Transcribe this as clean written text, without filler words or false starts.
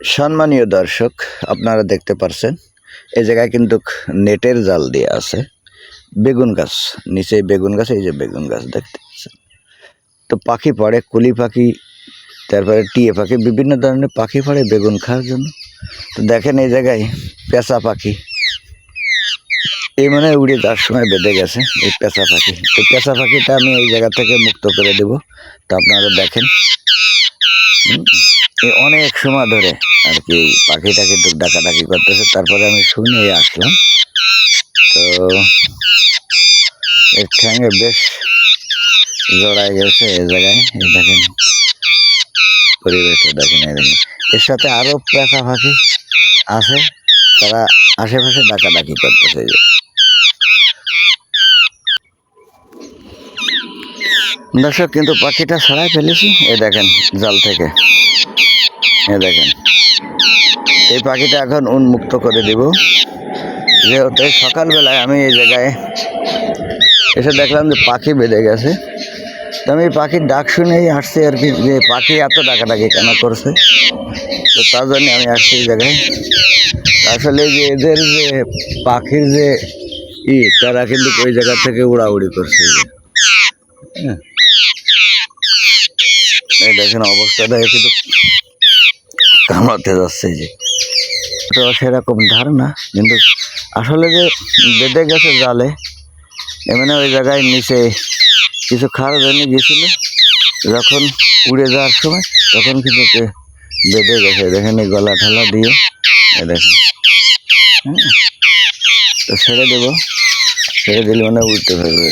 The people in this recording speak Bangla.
সম্মানীয় দর্শক, আপনারা দেখতে পারছেন এই জায়গায় কিন্তু নেটের জাল দিয়ে আছে। বেগুন গাছ, নিচে বেগুন গাছ, এই যে বেগুন গাছ দেখতে পাচ্ছেন। তো পাখি পড়ে, কুলি পাখি, তারপরে টিয়ে পাখি, বিভিন্ন ধরনের পাখি পড়ে বেগুন খাওয়ার জন্য। তো দেখেন এই জায়গায় পেঁচা পাখি, এই মনে হয় উড়ে যাওয়ার সময় বেঁধে গেছে এই পেঁচা পাখি। তো পেঁচা পাখিটা আমি এই জায়গা থেকে মুক্ত করে দেব। তো আপনারা দেখেন এই অনেক সময় ধরে আর কি পাখিটা কিন্তু ডাকাডাকি করতেছে। তারপরে আমি শুনে আসলাম। তো এর ঠ্যাঙে বেশ জড়ায় গেছে এই জায়গায়। এই দেখেন পরিবেশটা দেখেন, এই দেখেন এর সাথে আরো পেঁচা পাখি আছে, তারা আশেপাশে ডাকাডাকি করতেছে। এই যে দর্শক, কিন্তু পাখিটা ছাড়াই ফেলেছি। এ দেখেন জাল থেকে, এ দেখেন এই পাখিটা এখন উন্মুক্ত করে দিব। যেহেতু সকালবেলায় আমি এই জায়গায় এসে দেখলাম যে পাখি বেঁধে গেছে। তো আমি পাখির ডাক শুনেই আসছি আর কি, যে পাখি এত ডাকাডাকি কেন করছে। তো তার জন্য আমি আসছি এই জায়গায়। আসলে যে এদের যে পাখির যে তারা কিন্তু ওই জায়গা থেকে উড়াউড়ি করছে। হ্যাঁ, এই দেখেন অবস্থাটা কিন্তু কামড়াতে যাচ্ছে। যে তো সেরকম ধারণা, কিন্তু আসলে যে বেঁধে গেছে জালে, এমনি ওই জায়গায় নিচে কিছু খাওয়ার জন্য গেছিল, যখন উড়ে যাওয়ার সময় তখন কিন্তু বেঁধে গেছে। দেখেন এই গলা ঠালা দিয়ে, দেখেন। হ্যাঁ, তো ছেড়ে দেবো, ছেড়ে দিলে মানে উঠতে পারবে।